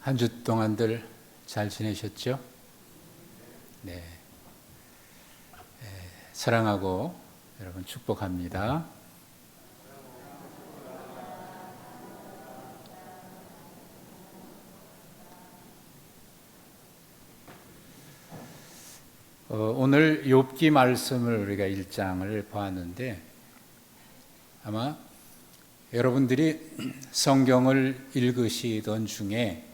한 주 동안들 잘 지내셨죠? 네. 사랑하고 여러분 축복합니다. 오늘 욥기 말씀을 우리가 1장을 보았는데 아마 여러분들이 성경을 읽으시던 중에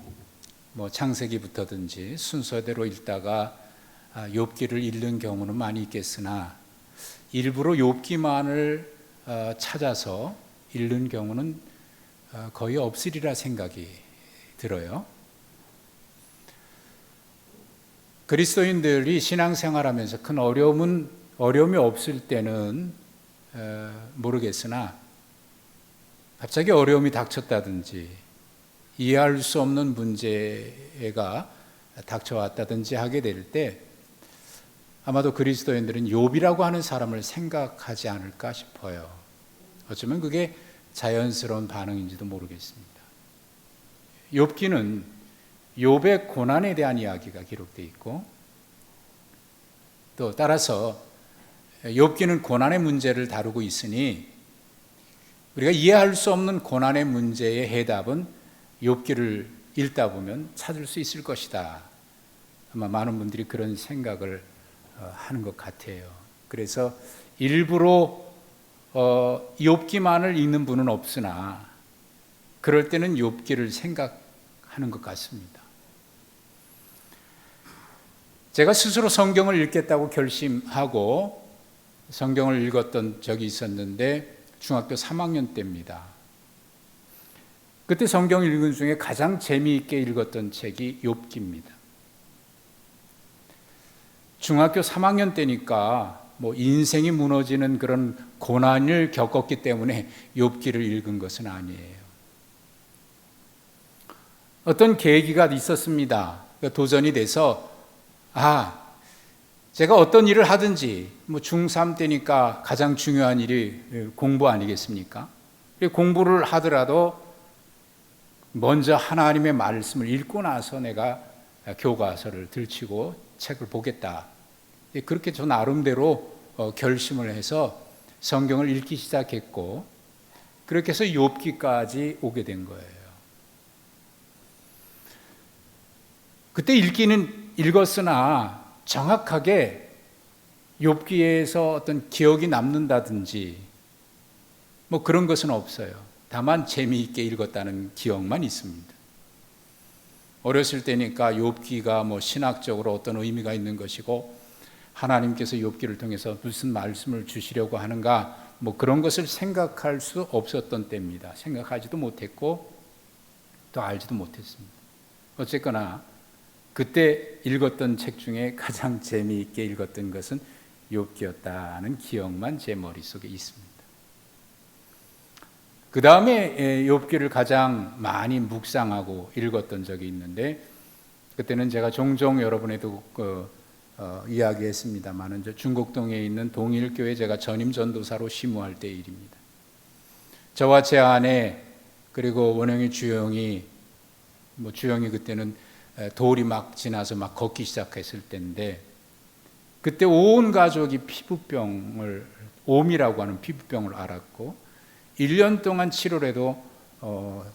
창세기부터든지 순서대로 읽다가 욥기를 읽는 경우는 많이 있겠으나 일부러 욥기만을 찾아서 읽는 경우는 거의 없으리라 생각이 들어요. 그리스도인들이 신앙생활하면서 큰 어려움이 없을 때는 모르겠으나 갑자기 어려움이 닥쳤다든지 이해할 수 없는 문제가 닥쳐왔다든지 하게 될 때 아마도 그리스도인들은 욥이라고 하는 사람을 생각하지 않을까 싶어요. 어쩌면 그게 자연스러운 반응인지도 모르겠습니다. 욥기는 욥의 고난에 대한 이야기가 기록되어 있고 또 따라서 욥기는 고난의 문제를 다루고 있으니 우리가 이해할 수 없는 고난의 문제의 해답은 욥기를 읽다 보면 찾을 수 있을 것이다. 아마 많은 분들이 그런 생각을 하는 것 같아요. 그래서 일부러 욥기만을 읽는 분은 없으나 그럴 때는 욥기를 생각하는 것 같습니다. 제가 스스로 성경을 읽겠다고 결심하고 성경을 읽었던 적이 있었는데 중학교 3학년 때입니다. 그때 성경 읽은 중에 가장 재미있게 읽었던 책이 욥기입니다. 중학교 3학년 때니까 인생이 무너지는 그런 고난을 겪었기 때문에 욥기를 읽은 것은 아니에요. 어떤 계기가 있었습니다. 도전이 돼서 제가 어떤 일을 하든지 중3 때니까 가장 중요한 일이 공부 아니겠습니까? 공부를 하더라도 먼저 하나님의 말씀을 읽고 나서 내가 교과서를 들치고 책을 보겠다. 그렇게 저 나름대로 결심을 해서 성경을 읽기 시작했고 그렇게 해서 욥기까지 오게 된 거예요. 그때 읽기는 읽었으나 정확하게 욥기에서 어떤 기억이 남는다든지 그런 것은 없어요. 다만 재미있게 읽었다는 기억만 있습니다. 어렸을 때니까 욥기가 신학적으로 어떤 의미가 있는 것이고 하나님께서 욥기를 통해서 무슨 말씀을 주시려고 하는가 그런 것을 생각할 수 없었던 때입니다. 생각하지도 못했고 또 알지도 못했습니다. 어쨌거나 그때 읽었던 책 중에 가장 재미있게 읽었던 것은 욥기였다는 기억만 제 머릿속에 있습니다. 그 다음에 욥기를 가장 많이 묵상하고 읽었던 적이 있는데 그때는 제가 종종 여러분에도 이야기했습니다만 중곡동에 있는 동일교회 제가 전임 전도사로 심우할 때의 일입니다. 저와 제 아내 그리고 원영이 주영이 주영이 그때는 돌이 막 지나서 막 걷기 시작했을 때인데 그때 온 가족이 옴이라고 하는 피부병을 앓았고 1년 동안 치료를 해도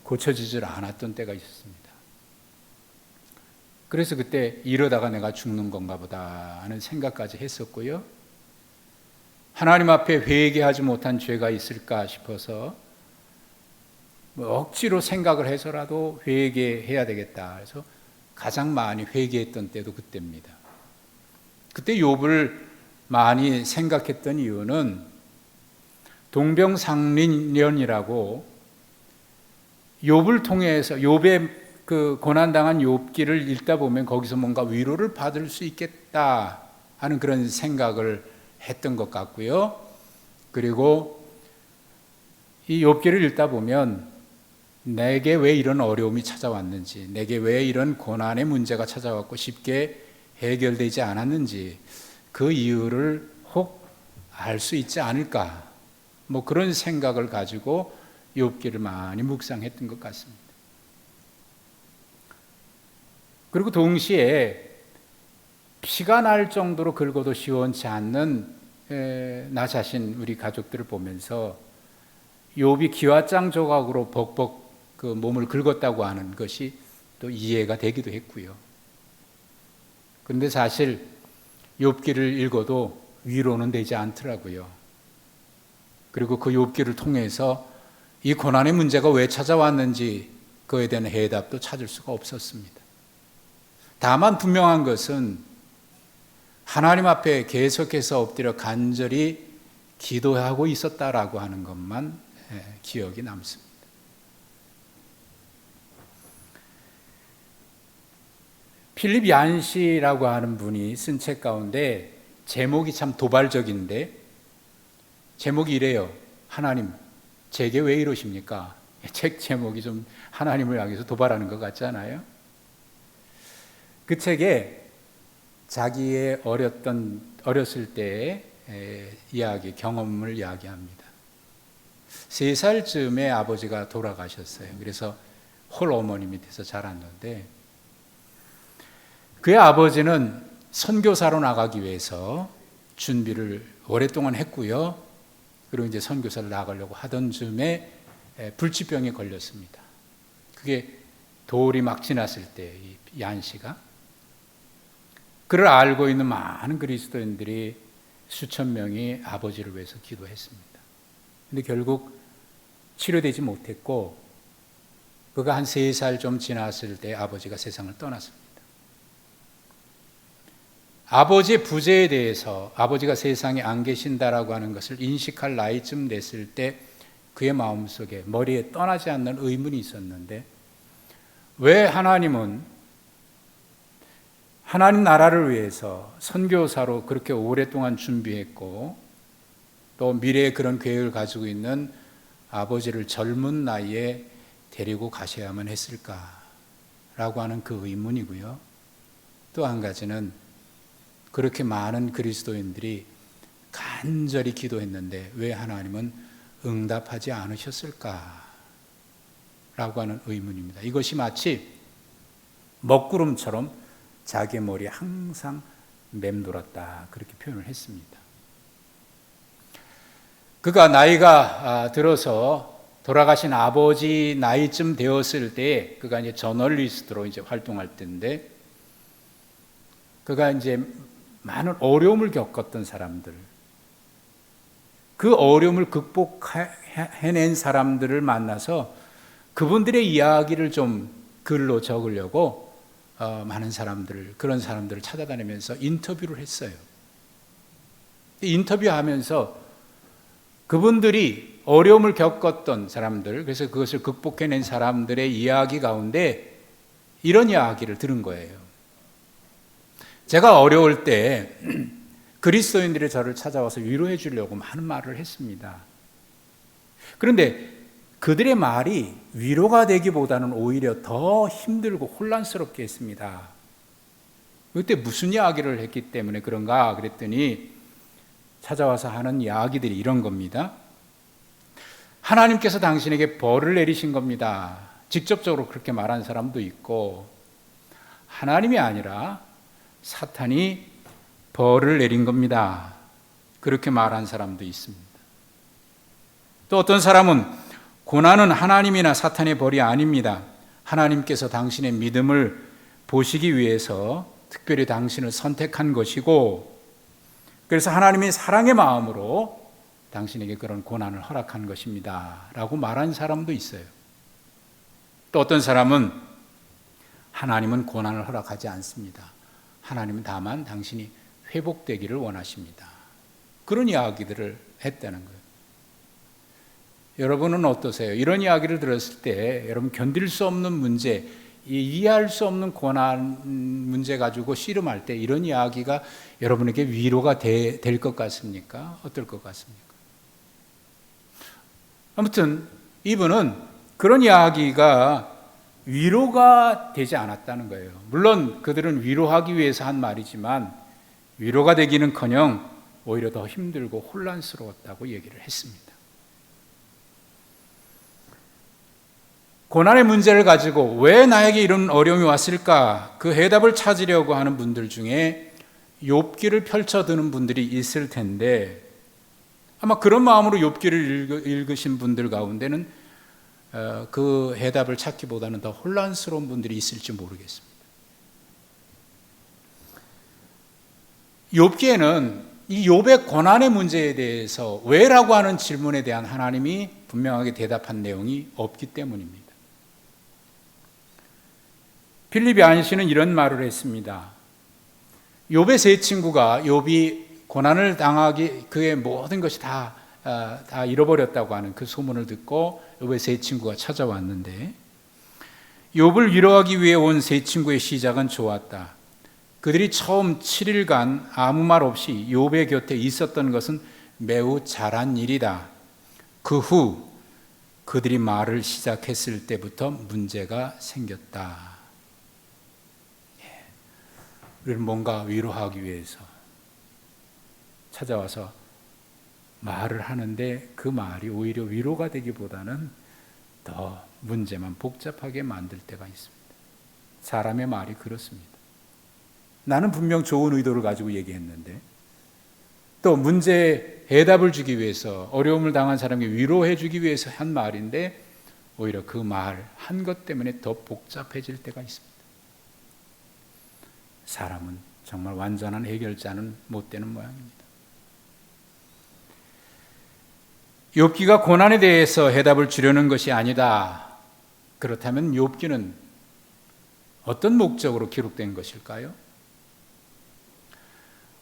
고쳐지질 않았던 때가 있었습니다. 그래서 그때 이러다가 내가 죽는 건가 보다 하는 생각까지 했었고요. 하나님 앞에 회개하지 못한 죄가 있을까 싶어서 억지로 생각을 해서라도 회개해야 되겠다 해서 가장 많이 회개했던 때도 그때입니다. 그때 욥을 많이 생각했던 이유는 동병상련이라고 욥을 통해서 욥의 그 고난당한 욥기를 읽다 보면 거기서 뭔가 위로를 받을 수 있겠다 하는 그런 생각을 했던 것 같고요. 그리고 이 욥기를 읽다 보면 내게 왜 이런 어려움이 찾아왔는지, 내게 왜 이런 고난의 문제가 찾아왔고 쉽게 해결되지 않았는지 그 이유를 혹 알 수 있지 않을까 그런 생각을 가지고 욥기를 많이 묵상했던 것 같습니다. 그리고 동시에 피가 날 정도로 긁어도 시원치 않는 나 자신, 우리 가족들을 보면서 욥이 기와장 조각으로 벅벅 그 몸을 긁었다고 하는 것이 또 이해가 되기도 했고요. 그런데 사실 욥기를 읽어도 위로는 되지 않더라고요. 그리고 그 욥기를 통해서 이 고난의 문제가 왜 찾아왔는지 그에 대한 해답도 찾을 수가 없었습니다. 다만 분명한 것은 하나님 앞에 계속해서 엎드려 간절히 기도하고 있었다라고 하는 것만 기억이 남습니다. 필립 얀시라고 하는 분이 쓴 책 가운데 제목이 참 도발적인데 제목이 이래요. 하나님, 제게 왜 이러십니까? 책 제목이 좀 하나님을 향해서 도발하는 것 같지 않아요? 그 책에 자기의 어렸을 때의 이야기, 경험을 이야기합니다. 3살쯤에 아버지가 돌아가셨어요. 그래서 홀어머니 밑에서 자랐는데 그의 아버지는 선교사로 나가기 위해서 준비를 오랫동안 했고요. 그리고 이제 선교사를 나가려고 하던 즈음에 불치병에 걸렸습니다. 그게 돌이 막 지났을 때 이 얀시가 그를 알고 있는 많은 그리스도인들이 수천 명이 아버지를 위해서 기도했습니다. 그런데 결국 치료되지 못했고 그가 한 3살 좀 지났을 때 아버지가 세상을 떠났습니다. 아버지의 부재에 대해서 아버지가 세상에 안 계신다라고 하는 것을 인식할 나이쯤 됐을 때 그의 마음속에 머리에 떠나지 않는 의문이 있었는데 왜 하나님은 하나님 나라를 위해서 선교사로 그렇게 오랫동안 준비했고 또 미래에 그런 계획을 가지고 있는 아버지를 젊은 나이에 데리고 가셔야만 했을까라고 하는 그 의문이고요. 또 한 가지는 그렇게 많은 그리스도인들이 간절히 기도했는데 왜 하나님은 응답하지 않으셨을까라고 하는 의문입니다. 이것이 마치 먹구름처럼 자기의 머리에 항상 맴돌았다 그렇게 표현을 했습니다. 그가 나이가 들어서 돌아가신 아버지 나이쯤 되었을 때 그가 이제 저널리스트로 이제 활동할 때인데 그가 이제 많은 어려움을 겪었던 사람들, 그 어려움을 극복해낸 사람들을 만나서 그분들의 이야기를 좀 글로 적으려고 많은 사람들을, 그런 사람들을 찾아다니면서 인터뷰를 했어요. 인터뷰하면서 그분들이 어려움을 겪었던 사람들, 그래서 그것을 극복해낸 사람들의 이야기 가운데 이런 이야기를 들은 거예요. 제가 어려울 때 그리스도인들이 저를 찾아와서 위로해 주려고 많은 말을 했습니다. 그런데 그들의 말이 위로가 되기보다는 오히려 더 힘들고 혼란스럽게 했습니다. 그때 무슨 이야기를 했기 때문에 그런가 그랬더니 찾아와서 하는 이야기들이 이런 겁니다. 하나님께서 당신에게 벌을 내리신 겁니다. 직접적으로 그렇게 말한 사람도 있고 하나님이 아니라 사탄이 벌을 내린 겁니다. 그렇게 말한 사람도 있습니다. 또 어떤 사람은 고난은 하나님이나 사탄의 벌이 아닙니다. 하나님께서 당신의 믿음을 보시기 위해서 특별히 당신을 선택한 것이고 그래서 하나님의 사랑의 마음으로 당신에게 그런 고난을 허락한 것입니다. 라고 말한 사람도 있어요. 또 어떤 사람은 하나님은 고난을 허락하지 않습니다. 하나님은 다만 당신이 회복되기를 원하십니다. 그런 이야기들을 했다는 거예요. 여러분은 어떠세요? 이런 이야기를 들었을 때 여러분 견딜 수 없는 문제, 이해할 수 없는 고난 문제 가지고 씨름할 때 이런 이야기가 여러분에게 위로가 될 것 같습니까? 어떨 것 같습니까? 아무튼 이분은 그런 이야기가 위로가 되지 않았다는 거예요. 물론 그들은 위로하기 위해서 한 말이지만 위로가 되기는커녕 오히려 더 힘들고 혼란스러웠다고 얘기를 했습니다. 고난의 문제를 가지고 왜 나에게 이런 어려움이 왔을까? 그 해답을 찾으려고 하는 분들 중에 욥기를 펼쳐드는 분들이 있을 텐데, 아마 그런 마음으로 욥기를 읽으신 분들 가운데는 그 해답을 찾기보다는 더 혼란스러운 분들이 있을지 모르겠습니다. 욥기에는 이 욥의 고난의 문제에 대해서 왜라고 하는 질문에 대한 하나님이 분명하게 대답한 내용이 없기 때문입니다. 필립 얀시는 이런 말을 했습니다. 욥의 세 친구가 욥이 고난을 당하기 그의 모든 것이 다 잃어버렸다고 하는 그 소문을 듣고 욥의 세 친구가 찾아왔는데, 욥을 위로하기 위해 온 세 친구의 시작은 좋았다. 그들이 처음 7일간 아무 말 없이 욥의 곁에 있었던 것은 매우 잘한 일이다. 그 후 그들이 말을 시작했을 때부터 문제가 생겼다. 우리는 뭔가 위로하기 위해서 찾아와서 말을 하는데 그 말이 오히려 위로가 되기보다는 더 문제만 복잡하게 만들 때가 있습니다. 사람의 말이 그렇습니다. 나는 분명 좋은 의도를 가지고 얘기했는데, 또 문제에 해답을 주기 위해서, 어려움을 당한 사람에게 위로해 주기 위해서 한 말인데 오히려 그 말 한 것 때문에 더 복잡해질 때가 있습니다. 사람은 정말 완전한 해결자는 못 되는 모양입니다. 욥기가 고난에 대해서 해답을 주려는 것이 아니다. 그렇다면 욥기는 어떤 목적으로 기록된 것일까요?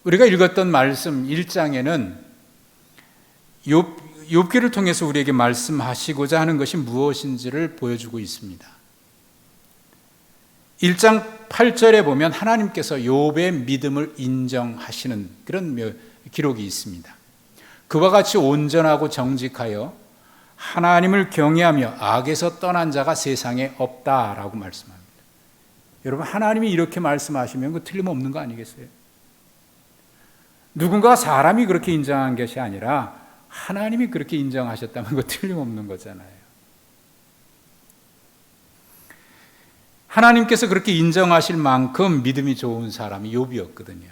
우리가 읽었던 말씀 1장에는 욥기를 통해서 우리에게 말씀하시고자 하는 것이 무엇인지를 보여주고 있습니다. 1장 8절에 보면 하나님께서 욥의 믿음을 인정하시는 그런 기록이 있습니다. 그와 같이 온전하고 정직하여 하나님을 경외하며 악에서 떠난 자가 세상에 없다라고 말씀합니다. 여러분, 하나님이 이렇게 말씀하시면 그 틀림없는 거 아니겠어요? 누군가 사람이 그렇게 인정한 것이 아니라 하나님이 그렇게 인정하셨다면 그 틀림없는 거잖아요. 하나님께서 그렇게 인정하실 만큼 믿음이 좋은 사람이 욥이었거든요.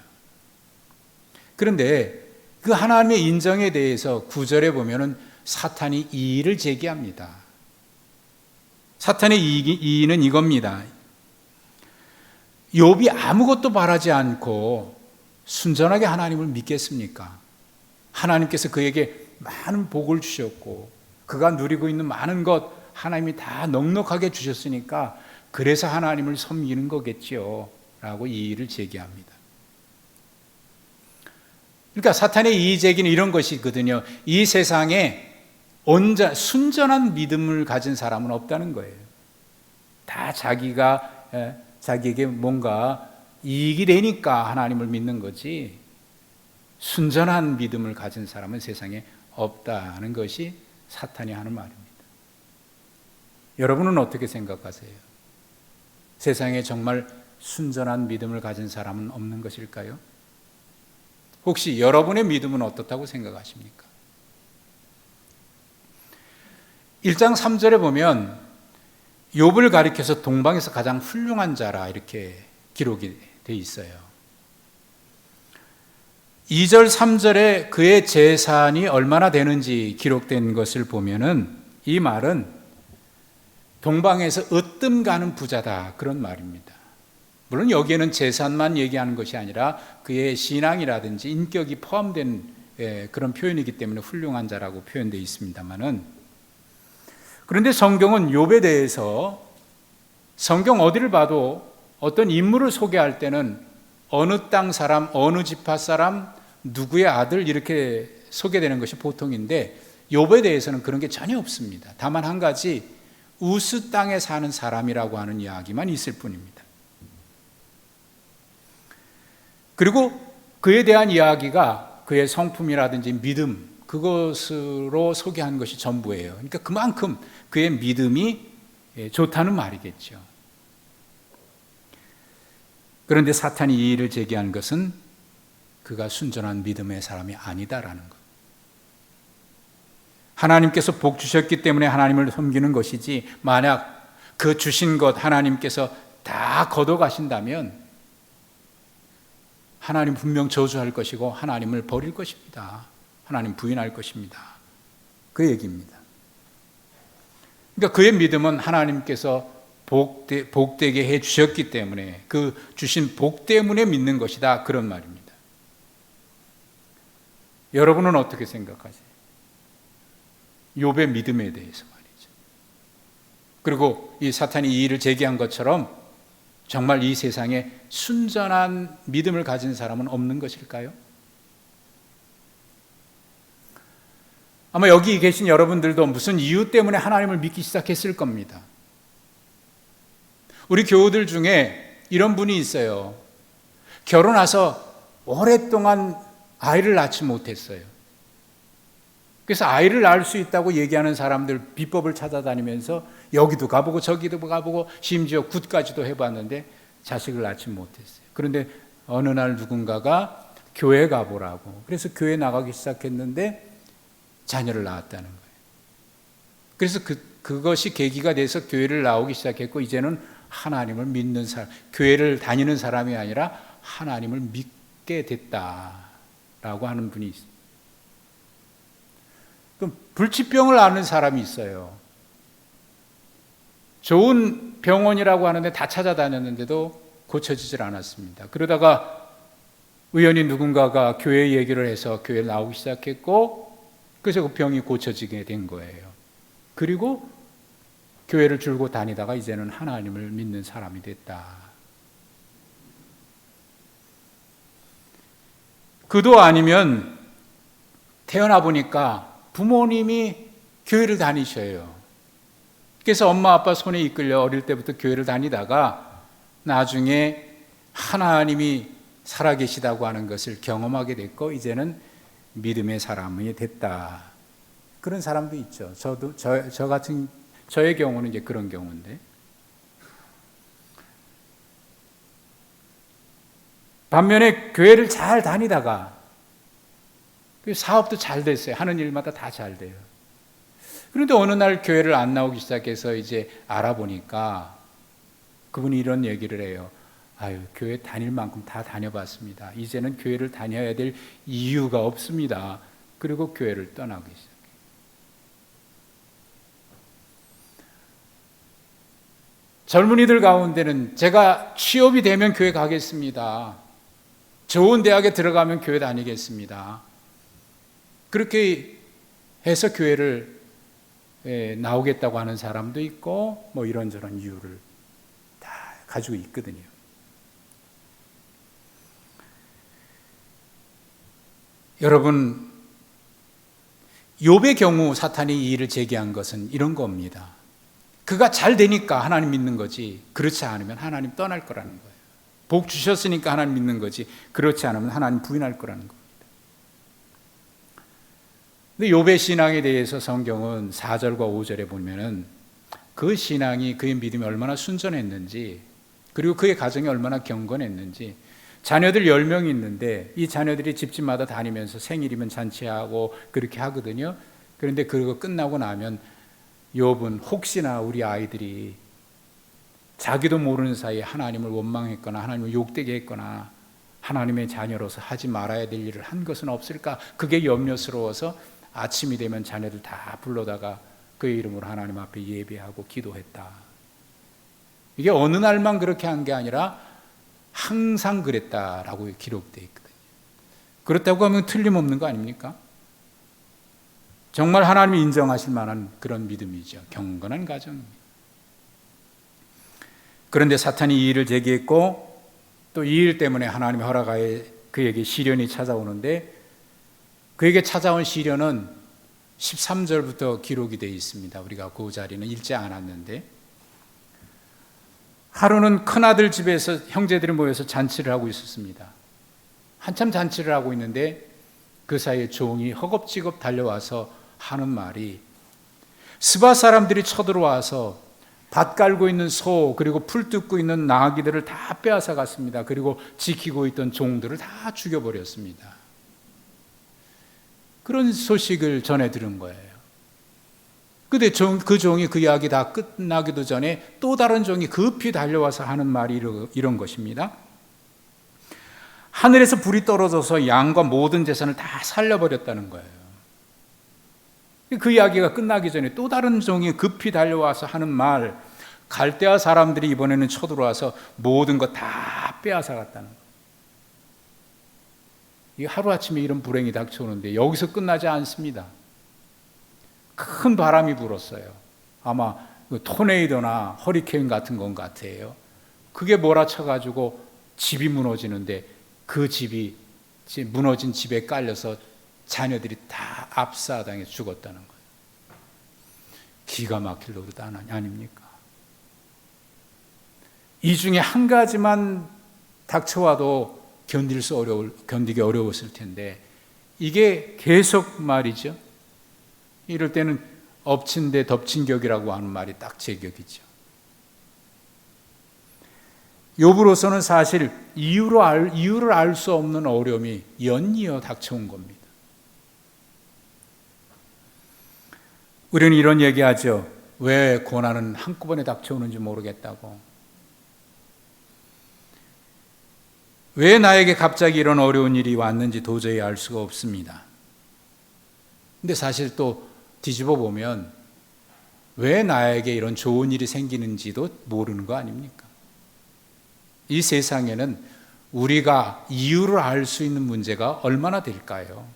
그런데 그 하나님의 인정에 대해서 9절에 보면은 사탄이 이의를 제기합니다. 사탄의 이의는 이겁니다. 욥이 아무것도 바라지 않고 순전하게 하나님을 믿겠습니까? 하나님께서 그에게 많은 복을 주셨고 그가 누리고 있는 많은 것 하나님이 다 넉넉하게 주셨으니까 그래서 하나님을 섬기는 거겠지요 라고 이의를 제기합니다. 그러니까 사탄의 이의 제기는 이런 것이거든요. 이 세상에 순전한 믿음을 가진 사람은 없다는 거예요. 다 자기에게 뭔가 이익이 되니까 하나님을 믿는 거지, 순전한 믿음을 가진 사람은 세상에 없다는 것이 사탄이 하는 말입니다. 여러분은 어떻게 생각하세요? 세상에 정말 순전한 믿음을 가진 사람은 없는 것일까요? 혹시 여러분의 믿음은 어떻다고 생각하십니까? 1장 3절에 보면 욥을 가리켜서 동방에서 가장 훌륭한 자라 이렇게 기록이 되어 있어요. 2절 3절에 그의 재산이 얼마나 되는지 기록된 것을 보면은 이 말은 동방에서 으뜸 가는 부자다 그런 말입니다. 물론 여기에는 재산만 얘기하는 것이 아니라 그의 신앙이라든지 인격이 포함된 그런 표현이기 때문에 훌륭한 자라고 표현되어 있습니다만은, 그런데 성경은 욥에 대해서 성경 어디를 봐도 어떤 인물을 소개할 때는 어느 땅 사람, 어느 지파 사람, 누구의 아들 이렇게 소개되는 것이 보통인데 욥에 대해서는 그런 게 전혀 없습니다. 다만 한 가지, 우스 땅에 사는 사람이라고 하는 이야기만 있을 뿐입니다. 그리고 그에 대한 이야기가 그의 성품이라든지 믿음, 그것으로 소개한 것이 전부예요. 그러니까 그만큼 그의 믿음이 좋다는 말이겠죠. 그런데 사탄이 이의를 제기한 것은 그가 순전한 믿음의 사람이 아니다라는 것. 하나님께서 복 주셨기 때문에 하나님을 섬기는 것이지, 만약 그 주신 것 하나님께서 다 걷어가신다면 하나님 분명 저주할 것이고 하나님을 버릴 것입니다. 하나님 부인할 것입니다. 그 얘기입니다. 그러니까 그의 믿음은 하나님께서 복되게 해 주셨기 때문에, 그 주신 복 때문에 믿는 것이다, 그런 말입니다. 여러분은 어떻게 생각하세요? 욥의 믿음에 대해서 말이죠. 그리고 이 사탄이 이 일을 제기한 것처럼 정말 이 세상에 순전한 믿음을 가진 사람은 없는 것일까요? 아마 여기 계신 여러분들도 무슨 이유 때문에 하나님을 믿기 시작했을 겁니다. 우리 교우들 중에 이런 분이 있어요. 결혼해서 오랫동안 아이를 낳지 못했어요. 그래서 아이를 낳을 수 있다고 얘기하는 사람들 비법을 찾아다니면서 여기도 가보고 저기도 가보고 심지어 굿까지도 해봤는데 자식을 낳지 못했어요. 그런데 어느 날 누군가가 교회 가보라고, 그래서 교회 나가기 시작했는데 자녀를 낳았다는 거예요. 그래서 그것이 계기가 돼서 교회를 나오기 시작했고, 이제는 하나님을 믿는 사람, 교회를 다니는 사람이 아니라 하나님을 믿게 됐다라고 하는 분이 있습니다. 그럼 불치병을 앓는 사람이 있어요. 좋은 병원이라고 하는데 다 찾아다녔는데도 고쳐지질 않았습니다. 그러다가 우연히 누군가가 교회 얘기를 해서 교회에 나오기 시작했고, 그래서 그 병이 고쳐지게 된 거예요. 그리고 교회를 줄고 다니다가 이제는 하나님을 믿는 사람이 됐다. 그도 아니면 태어나 보니까 부모님이 교회를 다니셔요. 그래서 엄마 아빠 손에 이끌려 어릴 때부터 교회를 다니다가 나중에 하나님이 살아계시다고 하는 것을 경험하게 됐고, 이제는 믿음의 사람이 됐다. 그런 사람도 있죠. 저의 경우는 이제 그런 경우인데, 반면에 교회를 잘 다니다가 사업도 잘 됐어요. 하는 일마다 다 잘 돼요. 그런데 어느 날 교회를 안 나오기 시작해서 이제 알아보니까 그분이 이런 얘기를 해요. 아유, 교회 다닐 만큼 다 다녀봤습니다. 이제는 교회를 다녀야 될 이유가 없습니다. 그리고 교회를 떠나기 시작해요. 젊은이들 가운데는 제가 취업이 되면 교회 가겠습니다. 좋은 대학에 들어가면 교회 다니겠습니다. 그렇게 해서 교회를 나오겠다고 하는 사람도 있고, 뭐 이런저런 이유를 다 가지고 있거든요. 여러분, 욥의 경우 사탄이 이 일을 제기한 것은 이런 겁니다. 그가 잘 되니까 하나님 믿는 거지, 그렇지 않으면 하나님 떠날 거라는 거예요. 복 주셨으니까 하나님 믿는 거지, 그렇지 않으면 하나님 부인할 거라는 겁니다. 근데 욥의 신앙에 대해서 성경은 4절과 5절에 보면은 그 신앙이, 그의 믿음이 얼마나 순전했는지, 그리고 그의 가정이 얼마나 경건했는지, 자녀들 10명이 있는데 이 자녀들이 집집마다 다니면서 생일이면 잔치하고 그렇게 하거든요. 그런데 그거 끝나고 나면 욥은 혹시나 우리 아이들이 자기도 모르는 사이에 하나님을 원망했거나 하나님을 욕되게 했거나 하나님의 자녀로서 하지 말아야 될 일을 한 것은 없을까, 그게 염려스러워서 아침이 되면 자녀들 다 불러다가 그의 이름으로 하나님 앞에 예배하고 기도했다. 이게 어느 날만 그렇게 한 게 아니라 항상 그랬다라고 기록되어 있거든요. 그렇다고 하면 틀림없는 거 아닙니까? 정말 하나님이 인정하실 만한 그런 믿음이죠. 경건한 가정입니다. 그런데 사탄이 이 일을 제기했고, 또 이 일 때문에 하나님의 허락하에 그에게 시련이 찾아오는데, 그에게 찾아온 시련은 13절부터 기록이 되어 있습니다. 우리가 그 자리는 읽지 않았는데, 하루는 큰아들 집에서 형제들이 모여서 잔치를 하고 있었습니다. 한참 잔치를 하고 있는데 그 사이에 종이 허겁지겁 달려와서 하는 말이, 스바 사람들이 쳐들어와서 밭 깔고 있는 소, 그리고 풀 뜯고 있는 나귀들을 다 빼앗아 갔습니다. 그리고 지키고 있던 종들을 다 죽여버렸습니다. 그런 소식을 전해 들은 거예요. 근데 그 종이 그 이야기 다 끝나기도 전에 또 다른 종이 급히 달려와서 하는 말이 이런 것입니다. 하늘에서 불이 떨어져서 양과 모든 재산을 다 살려버렸다는 거예요. 그 이야기가 끝나기 전에 또 다른 종이 급히 달려와서 하는 말, 갈대아 사람들이 이번에는 쳐들어와서 모든 거 다 빼앗아갔다는 거예요. 이 하루아침에 이런 불행이 닥쳐오는데 여기서 끝나지 않습니다. 큰 바람이 불었어요. 아마 토네이도나 허리케인 같은 건 같아요. 그게 몰아쳐가지고 집이 무너지는데 그 집이 무너진 집에 깔려서 자녀들이 다 압사당해 죽었다는 거예요. 기가 막힐 노릇 아닙니까? 이 중에 한 가지만 닥쳐와도 견디기 어려웠을 텐데 이게 계속 말이죠. 이럴 때는 엎친 데 덮친 격이라고 하는 말이 딱 제 격이죠. 욥으로서는 사실 이유를 알 수 없는 어려움이 연이어 닥쳐온 겁니다. 우리는 이런 얘기하죠. 왜 고난은 한꺼번에 닥쳐오는지 모르겠다고. 왜 나에게 갑자기 이런 어려운 일이 왔는지 도저히 알 수가 없습니다. 근데 사실 또 뒤집어 보면 왜 나에게 이런 좋은 일이 생기는지도 모르는 거 아닙니까? 이 세상에는 우리가 이유를 알 수 있는 문제가 얼마나 될까요?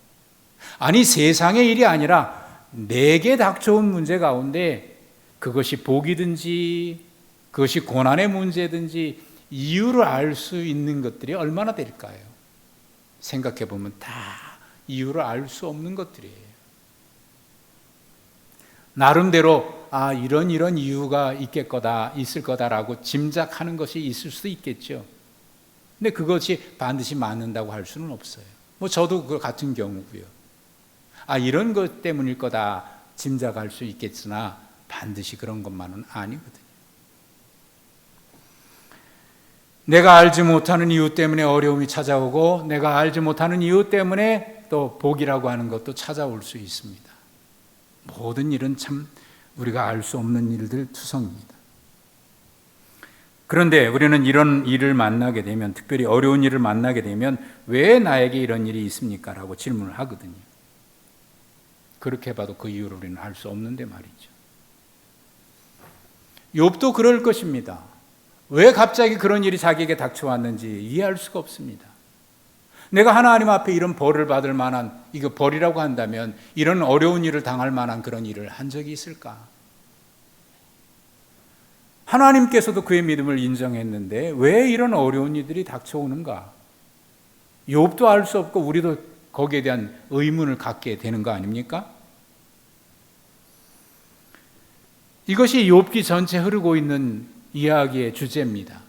아니, 세상의 일이 아니라 내게 닥쳐온 문제 가운데 그것이 복이든지 그것이 고난의 문제든지 이유를 알 수 있는 것들이 얼마나 될까요? 생각해 보면 다 이유를 알 수 없는 것들이에요. 나름대로 이런 이유가 있을 거다라고 짐작하는 것이 있을 수도 있겠죠. 근데 그것이 반드시 맞는다고 할 수는 없어요. 저도 그 같은 경우고요. 이런 것 때문일 거다 짐작할 수 있겠으나 반드시 그런 것만은 아니거든요. 내가 알지 못하는 이유 때문에 어려움이 찾아오고 내가 알지 못하는 이유 때문에 또 복이라고 하는 것도 찾아올 수 있습니다. 모든 일은 참 우리가 알 수 없는 일들 투성입니다. 그런데 우리는 이런 일을 만나게 되면, 특별히 어려운 일을 만나게 되면 왜 나에게 이런 일이 있습니까? 라고 질문을 하거든요. 그렇게 봐도 그 이유를 우리는 알 수 없는데 말이죠. 욥도 그럴 것입니다. 왜 갑자기 그런 일이 자기에게 닥쳐왔는지 이해할 수가 없습니다. 내가 하나님 앞에 이런 벌을 받을 만한, 이거 벌이라고 한다면 이런 어려운 일을 당할 만한 그런 일을 한 적이 있을까? 하나님께서도 그의 믿음을 인정했는데 왜 이런 어려운 일들이 닥쳐오는가? 욥도 알 수 없고 우리도 거기에 대한 의문을 갖게 되는 거 아닙니까? 이것이 욥기 전체 흐르고 있는 이야기의 주제입니다.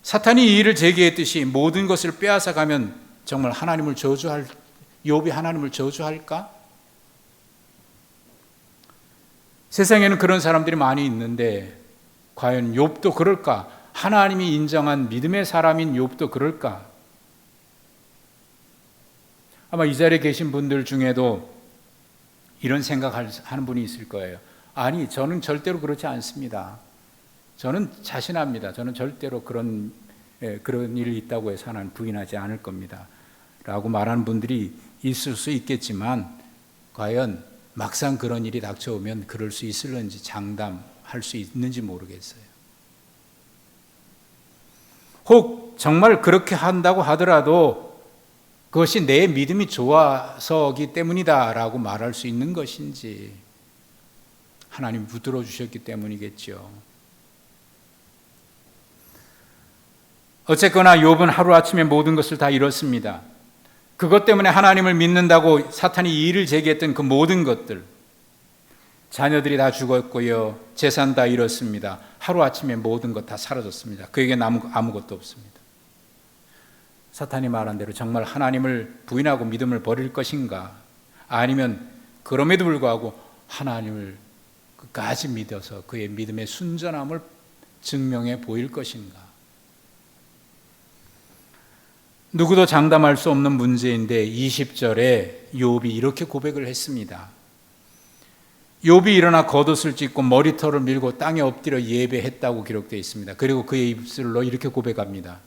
사탄이 이 일을 제기했듯이 모든 것을 빼앗아 가면 정말 욥이 하나님을 저주할까? 세상에는 그런 사람들이 많이 있는데 과연 욥도 그럴까? 하나님이 인정한 믿음의 사람인 욥도 그럴까? 아마 이 자리에 계신 분들 중에도 이런 생각하는 분이 있을 거예요. 아니, 저는 절대로 그렇지 않습니다. 저는 자신합니다. 저는 절대로 그런 일이 있다고 해서 하나님 부인하지 않을 겁니다. 라고 말하는 분들이 있을 수 있겠지만 과연 막상 그런 일이 닥쳐오면 그럴 수 있을는지 장담할 수 있는지 모르겠어요. 혹 정말 그렇게 한다고 하더라도 그것이 내 믿음이 좋아서기 때문이다라고 말할 수 있는 것인지, 하나님이 붙들어 주셨기 때문이겠죠. 어쨌거나 욥은 하루아침에 모든 것을 다 잃었습니다. 그것 때문에 하나님을 믿는다고 사탄이 이 일을 제기했던 그 모든 것들, 자녀들이 다 죽었고요, 재산 다 잃었습니다. 하루아침에 모든 것 다 사라졌습니다. 그에게 아무것도 없습니다. 사탄이 말한 대로 정말 하나님을 부인하고 믿음을 버릴 것인가? 아니면 그럼에도 불구하고 하나님을 끝까지 믿어서 그의 믿음의 순전함을 증명해 보일 것인가? 누구도 장담할 수 없는 문제인데 20절에 욥이 이렇게 고백을 했습니다. 욥이 일어나 겉옷을 찢고 머리털을 밀고 땅에 엎드려 예배했다고 기록되어 있습니다. 그리고 그의 입술로 이렇게 고백합니다.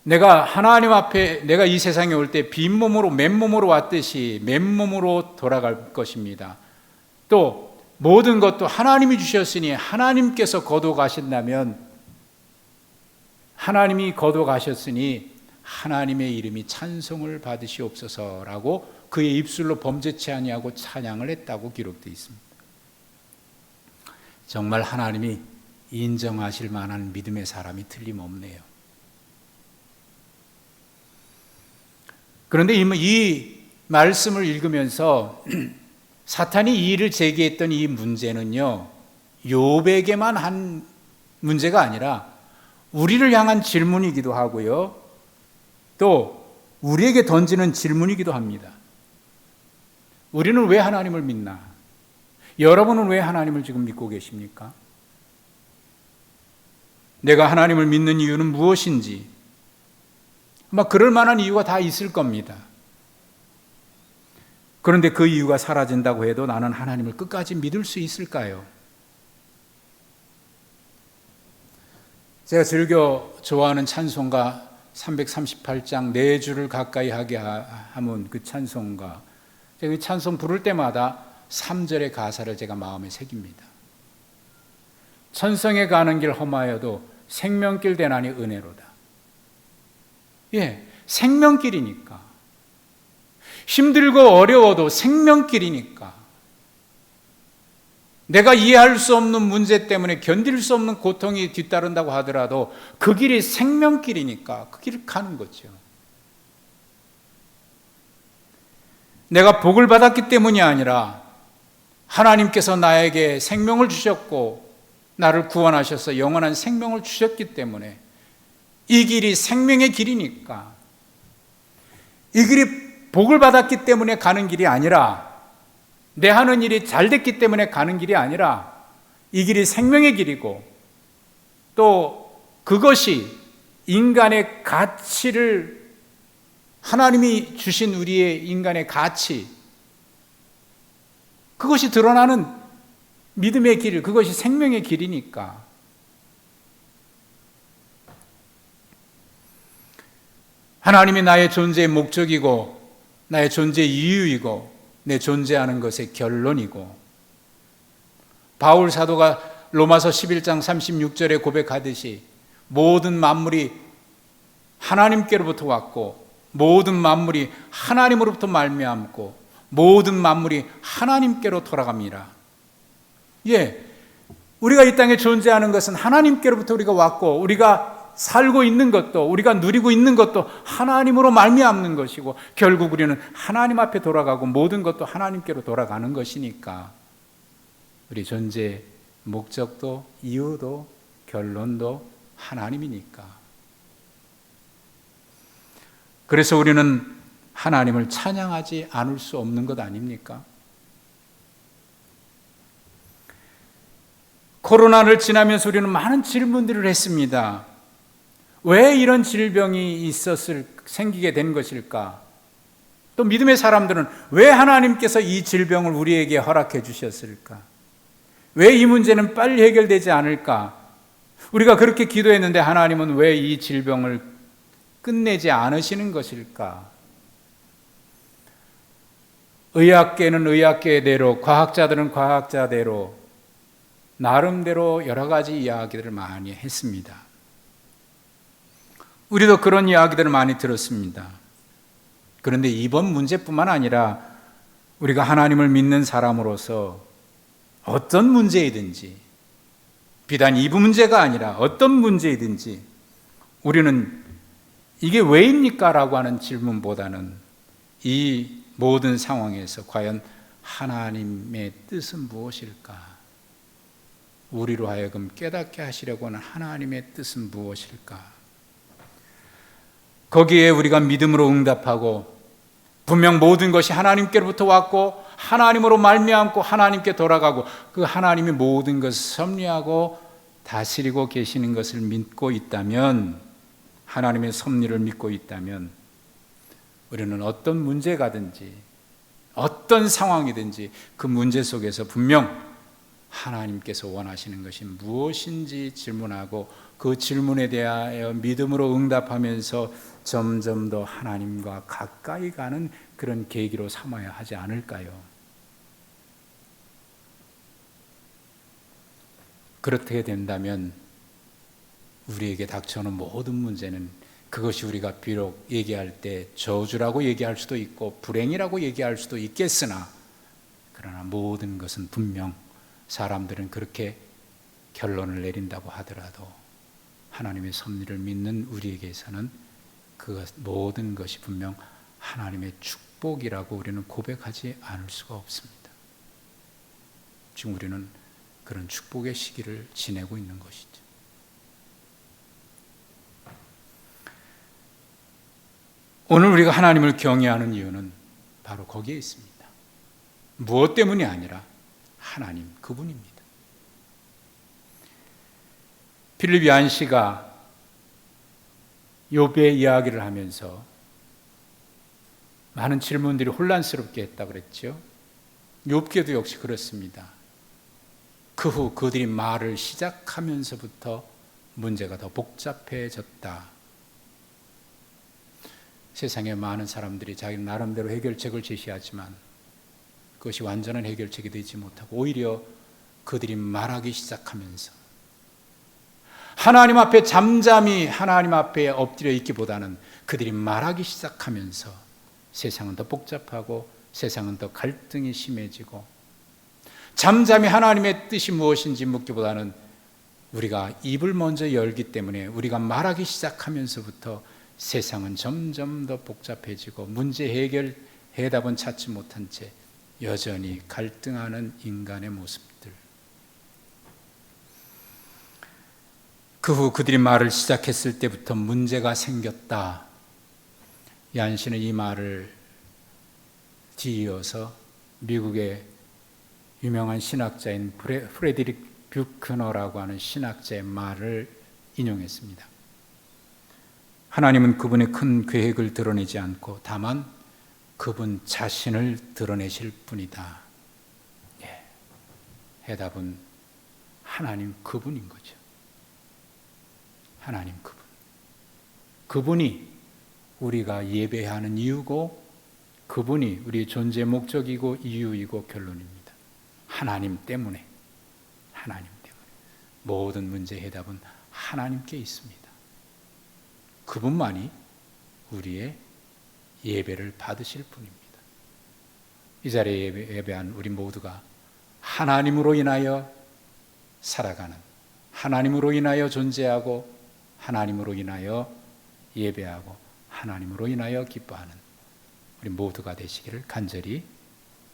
내가 하나님 앞에, 내가 이 세상에 올 때 빈몸으로 맨몸으로 왔듯이 맨몸으로 돌아갈 것입니다. 또 모든 것도 하나님이 주셨으니 하나님께서 거둬 가신다면, 하나님이 거둬 가셨으니 하나님의 이름이 찬송을 받으시옵소서라고 그의 입술로 범죄치 아니하고 찬양을 했다고 기록되어 있습니다. 정말 하나님이 인정하실 만한 믿음의 사람이 틀림없네요. 그런데 이 말씀을 읽으면서 사탄이 이 일을 제기했던 이 문제는요, 욥에게만 한 문제가 아니라 우리를 향한 질문이기도 하고요, 또 우리에게 던지는 질문이기도 합니다. 우리는 왜 하나님을 믿나? 여러분은 왜 하나님을 지금 믿고 계십니까? 내가 하나님을 믿는 이유는 무엇인지, 아마 그럴 만한 이유가 다 있을 겁니다. 그런데 그 이유가 사라진다고 해도 나는 하나님을 끝까지 믿을 수 있을까요? 제가 즐겨 좋아하는 찬송가 338장 내 주를 가까이 하게 하면 그 찬송가, 제가 이 찬송 부를 때마다 3절의 가사를 제가 마음에 새깁니다. 천성에 가는 길 험하여도 생명길 되나니 은혜로다. 예, 생명길이니까. 힘들고 어려워도 생명길이니까. 내가 이해할 수 없는 문제 때문에 견딜 수 없는 고통이 뒤따른다고 하더라도 그 길이 생명길이니까 그 길을 가는 거죠. 내가 복을 받았기 때문이 아니라 하나님께서 나에게 생명을 주셨고 나를 구원하셔서 영원한 생명을 주셨기 때문에 이 길이 생명의 길이니까, 이 길이 복을 받았기 때문에 가는 길이 아니라, 내 하는 일이 잘 됐기 때문에 가는 길이 아니라 이 길이 생명의 길이고, 또 그것이 인간의 가치를, 하나님이 주신 우리의 인간의 가치, 그것이 드러나는 믿음의 길, 그것이 생명의 길이니까. 하나님이 나의 존재의 목적이고 나의 존재의 이유이고 내 존재하는 것의 결론이고, 바울 사도가 로마서 11장 36절에 고백하듯이 모든 만물이 하나님께로부터 왔고 모든 만물이 하나님으로부터 말미암고 모든 만물이 하나님께로 돌아갑니다. 예, 우리가 이 땅에 존재하는 것은 하나님께로부터 우리가 왔고, 우리가 살고 있는 것도, 우리가 누리고 있는 것도 하나님으로 말미암는 것이고, 결국 우리는 하나님 앞에 돌아가고 모든 것도 하나님께로 돌아가는 것이니까 우리 존재의 목적도 이유도 결론도 하나님이니까. 그래서 우리는 하나님을 찬양하지 않을 수 없는 것 아닙니까? 코로나를 지나면서 우리는 많은 질문들을 했습니다. 왜 이런 질병이 생기게 된 것일까? 또 믿음의 사람들은 왜 하나님께서 이 질병을 우리에게 허락해 주셨을까? 왜 이 문제는 빨리 해결되지 않을까? 우리가 그렇게 기도했는데 하나님은 왜 이 질병을 끝내지 않으시는 것일까? 의학계는 의학계대로, 과학자들은 과학자대로 나름대로 여러 가지 이야기들을 많이 했습니다. 우리도 그런 이야기들을 많이 들었습니다. 그런데 이번 문제뿐만 아니라 우리가 하나님을 믿는 사람으로서 어떤 문제이든지, 비단 이 문제가 아니라 어떤 문제이든지 우리는 이게 왜입니까? 라고 하는 질문보다는 이 모든 상황에서 과연 하나님의 뜻은 무엇일까? 우리로 하여금 깨닫게 하시려고 하는 하나님의 뜻은 무엇일까? 거기에 우리가 믿음으로 응답하고, 분명 모든 것이 하나님께로부터 왔고 하나님으로 말미암고 하나님께 돌아가고 그 하나님이 모든 것을 섭리하고 다스리고 계시는 것을 믿고 있다면, 하나님의 섭리를 믿고 있다면 우리는 어떤 문제가든지 어떤 상황이든지 그 문제 속에서 분명 하나님께서 원하시는 것이 무엇인지 질문하고 그 질문에 대하여 믿음으로 응답하면서 점점 더 하나님과 가까이 가는 그런 계기로 삼아야 하지 않을까요? 그렇게 된다면 우리에게 닥쳐오는 모든 문제는, 그것이 우리가 비록 얘기할 때 저주라고 얘기할 수도 있고 불행이라고 얘기할 수도 있겠으나, 그러나 모든 것은 분명 사람들은 그렇게 결론을 내린다고 하더라도 하나님의 섭리를 믿는 우리에게서는 그 모든 것이 분명 하나님의 축복이라고 우리는 고백하지 않을 수가 없습니다. 지금 우리는 그런 축복의 시기를 지내고 있는 것이죠. 오늘 우리가 하나님을 경외하는 이유는 바로 거기에 있습니다. 무엇 때문이 아니라 하나님 그분입니다. 필립 얀시가 욥의 이야기를 하면서 많은 질문들이 혼란스럽게 했다고 그랬죠. 욥기도 역시 그렇습니다. 그 후 그들이 말을 시작하면서부터 문제가 더 복잡해졌다. 세상에 많은 사람들이 자기 나름대로 해결책을 제시하지만 그것이 완전한 해결책이 되지 못하고 오히려 그들이 말하기 시작하면서 하나님 앞에 잠잠히 하나님 앞에 엎드려 있기보다는 그들이 말하기 시작하면서 세상은 더 복잡하고 세상은 더 갈등이 심해지고, 잠잠히 하나님의 뜻이 무엇인지 묻기보다는 우리가 입을 먼저 열기 때문에 우리가 말하기 시작하면서부터 세상은 점점 더 복잡해지고 문제 해결 해답은 찾지 못한 채 여전히 갈등하는 인간의 모습들. 그 후 그들이 말을 시작했을 때부터 문제가 생겼다. 얀 씨는 이 말을 뒤이어서 미국의 유명한 신학자인 프레드릭 뷰크너라고 하는 신학자의 말을 인용했습니다. 하나님은 그분의 큰 계획을 드러내지 않고 다만 그분 자신을 드러내실 뿐이다. 예. 해답은 하나님 그분인 거죠. 하나님 그분. 그분이 우리가 예배하는 이유고, 그분이 우리의 존재의 목적이고 이유이고 결론입니다. 하나님 때문에, 하나님 때문에 모든 문제의 해답은 하나님께 있습니다. 그분만이 우리의 예배를 받으실 분입니다. 이 자리에 예배한 우리 모두가 하나님으로 인하여 살아가는, 하나님으로 인하여 존재하고, 하나님으로 인하여 예배하고, 하나님으로 인하여 기뻐하는 우리 모두가 되시기를 간절히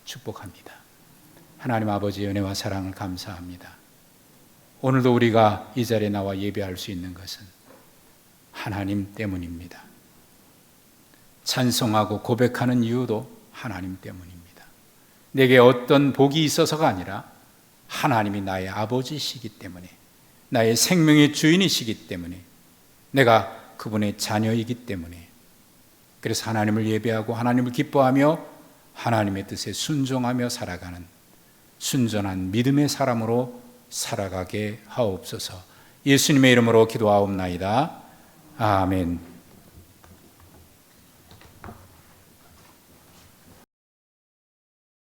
축복합니다. 하나님 아버지의 은혜와 사랑을 감사합니다. 오늘도 우리가 이 자리에 나와 예배할 수 있는 것은 하나님 때문입니다. 찬송하고 고백하는 이유도 하나님 때문입니다. 내게 어떤 복이 있어서가 아니라 하나님이 나의 아버지시기 때문에, 나의 생명의 주인이시기 때문에, 내가 그분의 자녀이기 때문에, 그래서 하나님을 예배하고 하나님을 기뻐하며 하나님의 뜻에 순종하며 살아가는 순전한 믿음의 사람으로 살아가게 하옵소서. 예수님의 이름으로 기도하옵나이다. 아멘.